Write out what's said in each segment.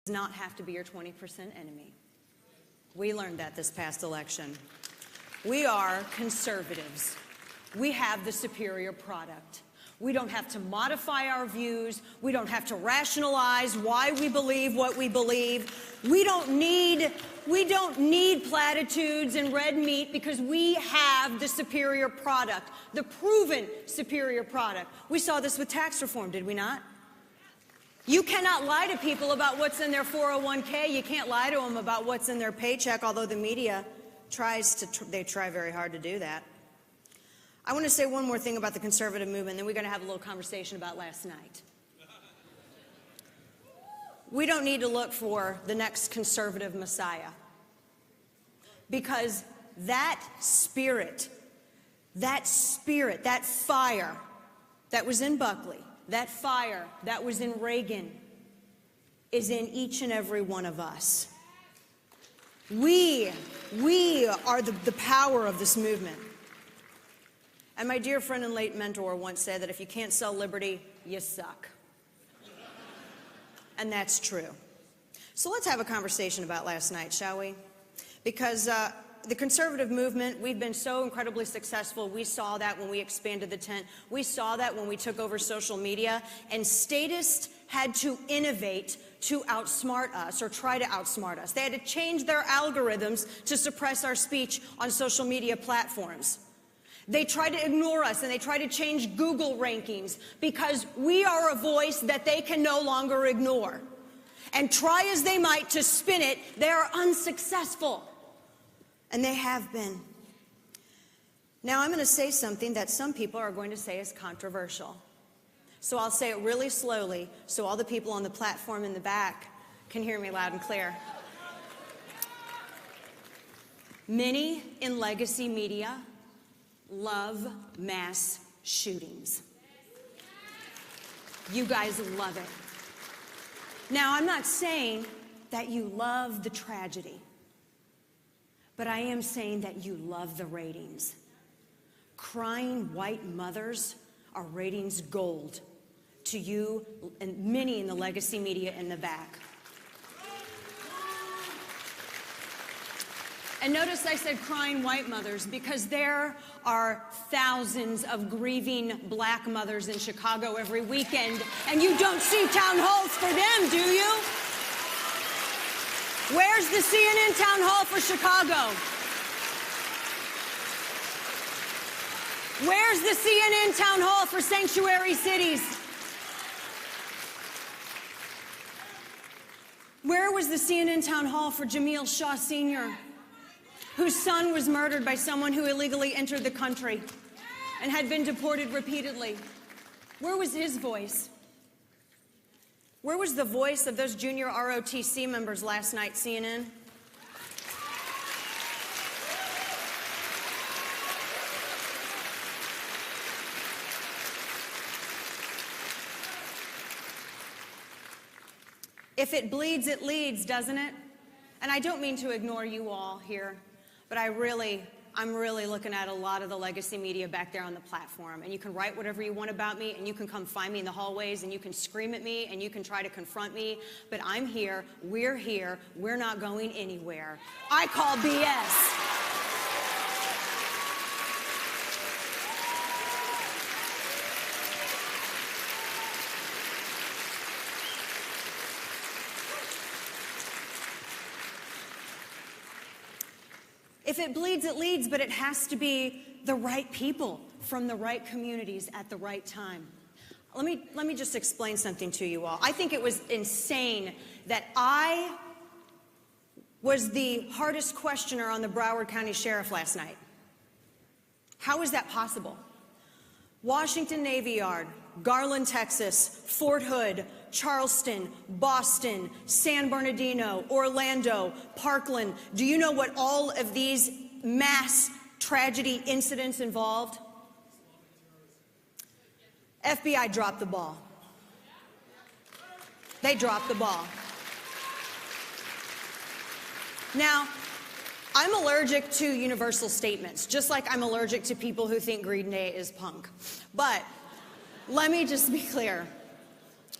Not have to be your 20% enemy. We learned that this past election. We are conservatives. We have the superior product. We don't have to modify our views. We don't have to rationalize why we believe what we believe. We don't need platitudes and red meat because we have the superior product, the proven superior product. We saw this with tax reform, did we not? You cannot lie to people about what's in their 401k. You can't lie to them about what's in their paycheck, although the media they try very hard to do that. I want to say one more thing about the conservative movement, then we're going to have a little conversation about last night. We don't need to look for the next conservative messiah, because that spirit, that fire that was in Buckley, that fire that was in Reagan is in each and every one of us. We are the power of this movement. And my dear friend and late mentor once said that if you can't sell liberty, you suck. And that's true. So let's have a conversation about last night, shall we? Because the conservative movement, we've been so incredibly successful. We saw that when we expanded the tent. We saw that when we took over social media. And statists had to innovate to outsmart us, or try to outsmart us. They had to change their algorithms to suppress our speech on social media platforms. They try to ignore us, and they try to change Google rankings because we are a voice that they can no longer ignore. And try as they might to spin it, they are unsuccessful. And they have been. Now I'm going to say something that some people are going to say is controversial. So I'll say it really slowly so all the people on the platform in the back can hear me loud and clear. Many in legacy media love mass shootings. You guys love it. Now, I'm not saying that you love the tragedy, but I am saying that you love the ratings. Crying white mothers are ratings gold to you and many in the legacy media in the back. And notice I said crying white mothers because there are thousands of grieving black mothers in Chicago every weekend, and you don't see town halls for them, do you? Where's the CNN town hall for Chicago? Where's the CNN town hall for sanctuary cities? Where was the CNN town hall for Jamil Shaw Sr., whose son was murdered by someone who illegally entered the country and had been deported repeatedly? Where was his voice? Where was the voice of those junior ROTC members last night, CNN? If it bleeds, it leads, doesn't it? And I don't mean to ignore you all here, but I'm really looking at a lot of the legacy media back there on the platform. And you can write whatever you want about me, and you can come find me in the hallways, and you can scream at me, and you can try to confront me. But I'm here, we're not going anywhere. I call BS. If it bleeds, it leads, but it has to be the right people from the right communities at the right time. Let me just explain something to you all. I think it was insane that I was the hardest questioner on the Broward County Sheriff last night. How is that possible? Washington Navy Yard, Garland, Texas, Fort Hood, Charleston, Boston, San Bernardino, Orlando, Parkland. Do you know what all of these mass tragedy incidents involved? FBI dropped the ball. They dropped the ball. Now, I'm allergic to universal statements, just like I'm allergic to people who think Green Day is punk. But let me just be clear.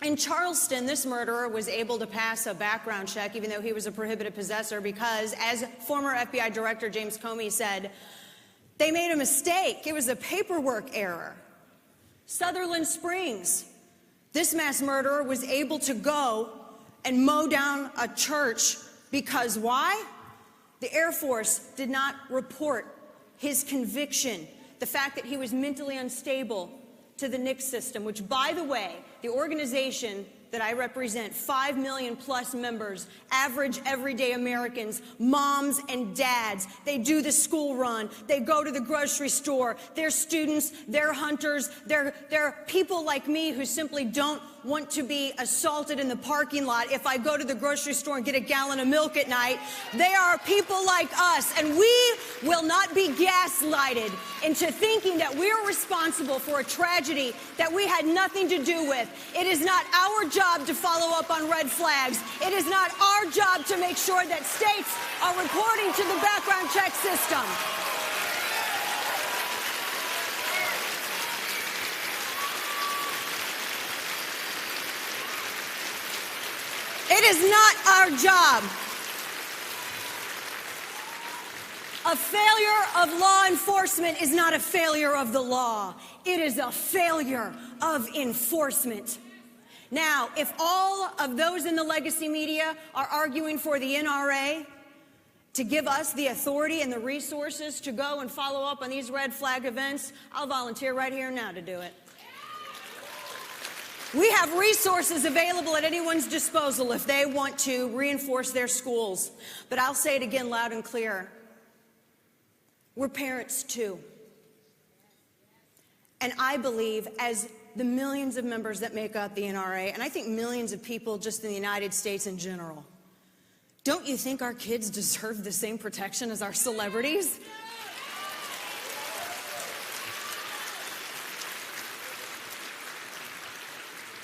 In Charleston, this murderer was able to pass a background check, even though he was a prohibited possessor, because, as former FBI Director James Comey said, they made a mistake. It was a paperwork error. Sutherland Springs, this mass murderer was able to go and mow down a church because why? The Air Force did not report his conviction, the fact that he was mentally unstable, to the NICS system, which, by the way, the organization that I represent, 5 million plus members, average everyday Americans, moms and dads. They do the school run. They go to the grocery store. They're students. They're hunters. They're people like me who simply don't want to be assaulted in the parking lot if I go to the grocery store and get a gallon of milk at night. They are people like us, and we will not be gaslighted into thinking that we are responsible for a tragedy that we had nothing to do with. It is not our job to follow up on red flags. It is not our job to make sure that states are reporting to the background check system. It is not our job. A failure of law enforcement is not a failure of the law. It is a failure of enforcement. Now, if all of those in the legacy media are arguing for the NRA to give us the authority and the resources to go and follow up on these red flag events, I'll volunteer right here now to do it. We have resources available at anyone's disposal if they want to reinforce their schools. But I'll say it again loud and clear. We're parents too. And I believe, as the millions of members that make up the NRA, and I think millions of people just in the United States in general, don't you think our kids deserve the same protection as our celebrities?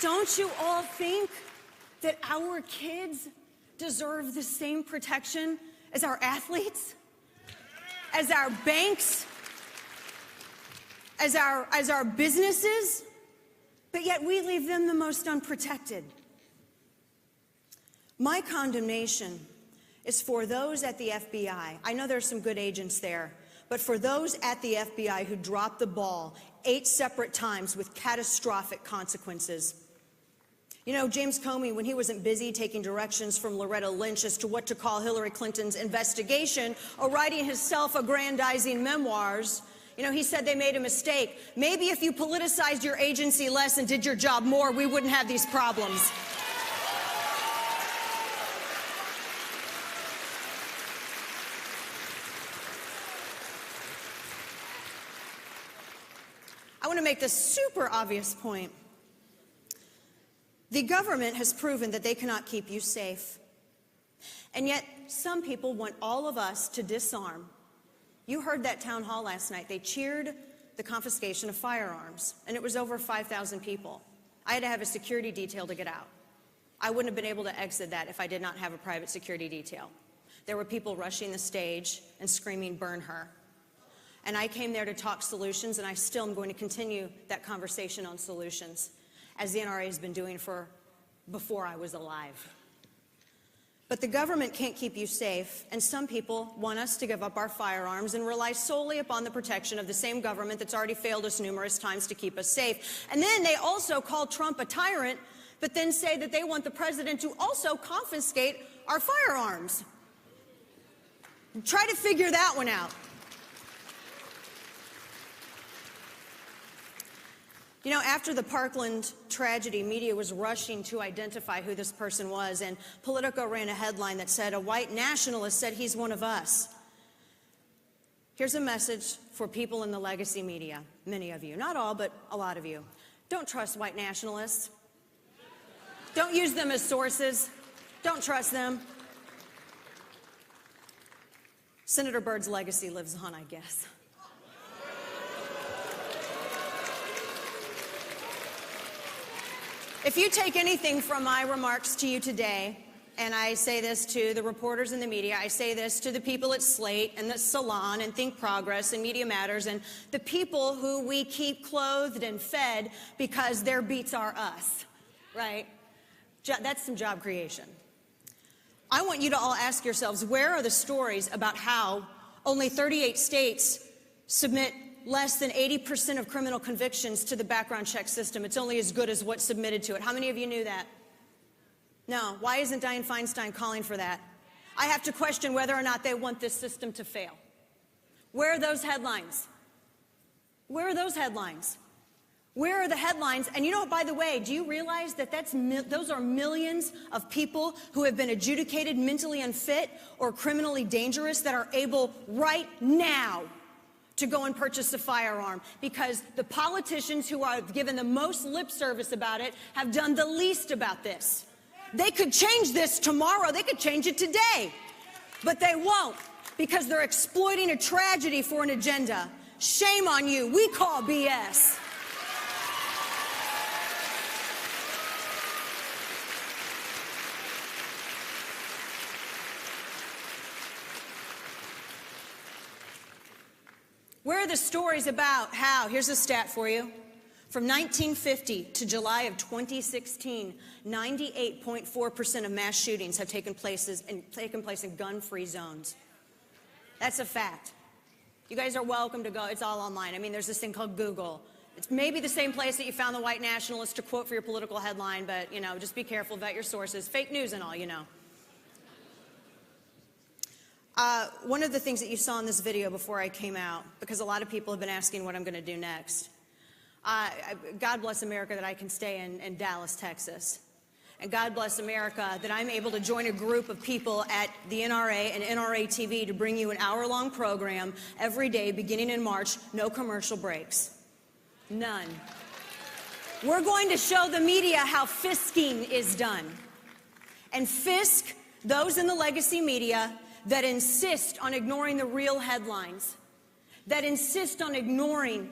Don't you all think that our kids deserve the same protection as our athletes, as our banks, as our businesses? But yet we leave them the most unprotected. My condemnation is for those at the FBI. I know there's some good agents there, but for those at the FBI who dropped the ball 8 separate times with catastrophic consequences. You know, James Comey, when he wasn't busy taking directions from Loretta Lynch as to what to call Hillary Clinton's investigation or writing his self-aggrandizing memoirs, you know, he said they made a mistake. Maybe if you politicized your agency less and did your job more, we wouldn't have these problems. I want to make this super obvious point. The government has proven that they cannot keep you safe. And yet, some people want all of us to disarm. You heard that town hall last night. They cheered the confiscation of firearms, and it was over 5,000 people. I had to have a security detail to get out. I wouldn't have been able to exit that if I did not have a private security detail. There were people rushing the stage and screaming, "Burn her." And I came there to talk solutions, and I still am going to continue that conversation on solutions, as the NRA has been doing for before I was alive. But the government can't keep you safe, and some people want us to give up our firearms and rely solely upon the protection of the same government that's already failed us numerous times to keep us safe. And then they also call Trump a tyrant, but then say that they want the president to also confiscate our firearms. Try to figure that one out. You know, after the Parkland tragedy, media was rushing to identify who this person was, and Politico ran a headline that said, "A white nationalist said he's one of us." Here's a message for people in the legacy media, many of you, not all, but a lot of you. Don't trust white nationalists. Don't use them as sources. Don't trust them. Senator Byrd's legacy lives on, I guess. If you take anything from my remarks to you today, and I say this to the reporters in the media, I say this to the people at Slate and the Salon and Think Progress and Media Matters and the people who we keep clothed and fed because their beats are us. right? That's some job creation. I want you to all ask yourselves, where are the stories about how only 38 states submit less than 80% of criminal convictions to the background check system? It's only as good as what's submitted to it. How many of you knew that? No. Why isn't Dianne Feinstein calling for that? I have to question whether or not they want this system to fail. Where are those headlines? Where are those headlines? Where are the headlines? And you know what, by the way, do you realize that those are millions of people who have been adjudicated mentally unfit or criminally dangerous that are able right now to go and purchase a firearm because the politicians who are given the most lip service about it have done the least about this. They could change this tomorrow. They could change it today. But they won't because they're exploiting a tragedy for an agenda. Shame on you. We call BS. Where are the stories about how, here's a stat for you, from 1950 to July of 2016, 98.4% of mass shootings have taken place in gun-free zones. That's a fact. You guys are welcome to go. It's all online. I mean, there's this thing called Google. It's maybe the same place that you found the white nationalist to quote for your political headline, but, you know, just be careful, vet your sources. Fake news and all, you know. One of the things that you saw in this video before I came out, because a lot of people have been asking what I'm going to do next. God bless America that I can stay in Dallas, Texas. And God bless America that I'm able to join a group of people at the NRA and NRA TV to bring you an hour-long program every day beginning in March, no commercial breaks. None. We're going to show the media how fisking is done. And fisk those in the legacy media that insist on ignoring the real headlines, that insist on ignoring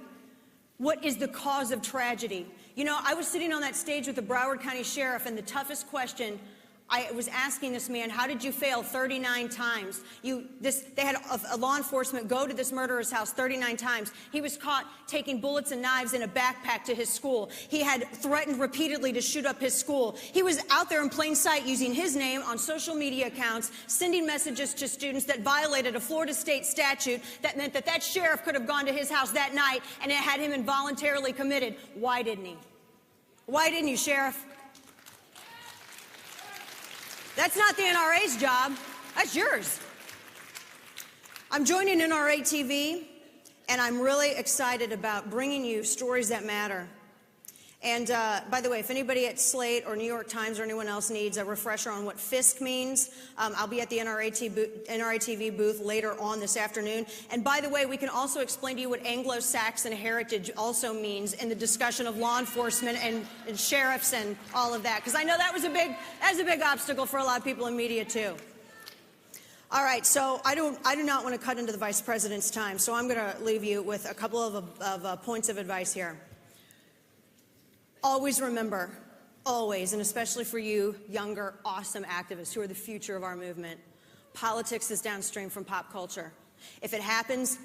what is the cause of tragedy. You know, I was sitting on that stage with the Broward County Sheriff, and the toughest question I was asking this man, how did you fail 39 times? They had a law enforcement go to this murderer's house 39 times. He was caught taking bullets and knives in a backpack to his school. He had threatened repeatedly to shoot up his school. He was out there in plain sight using his name on social media accounts, sending messages to students that violated a Florida state statute that meant that that sheriff could have gone to his house that night and it had him involuntarily committed. Why didn't he? Why didn't you, Sheriff? That's not the NRA's job. That's yours. I'm joining NRA TV, and I'm really excited about bringing you stories that matter. And by the way, if anybody at Slate or New York Times or anyone else needs a refresher on what FISC means, I'll be at the NRA TV booth later on this afternoon. And by the way, we can also explain to you what Anglo-Saxon heritage also means in the discussion of law enforcement and sheriffs and all of that, because I know that was a big obstacle for a lot of people in media too. All right, so I do not want to cut into the Vice President's time, so I'm going to leave you with a couple of points of advice here. Always remember, always, and especially for you younger, awesome activists who are the future of our movement, politics is downstream from pop culture. If it happens,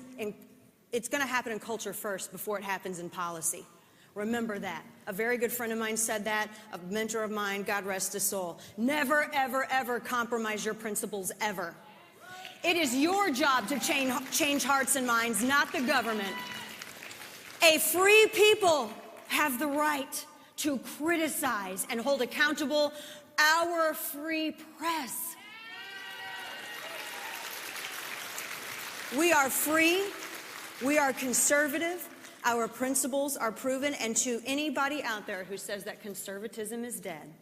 it's going to happen in culture first before it happens in policy. Remember that. A very good friend of mine said that, a mentor of mine, God rest his soul. Never, ever, ever compromise your principles, ever. It is your job to change hearts and minds, not the government. A free people have the right to criticize and hold accountable our free press. We are free, we are conservative, our principles are proven, and to anybody out there who says that conservatism is dead,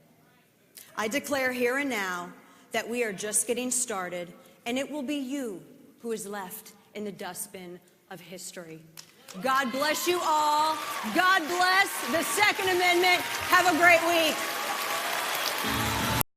I declare here and now that we are just getting started, and it will be you who is left in the dustbin of history. God bless you all. God bless the Second Amendment. Have a great week.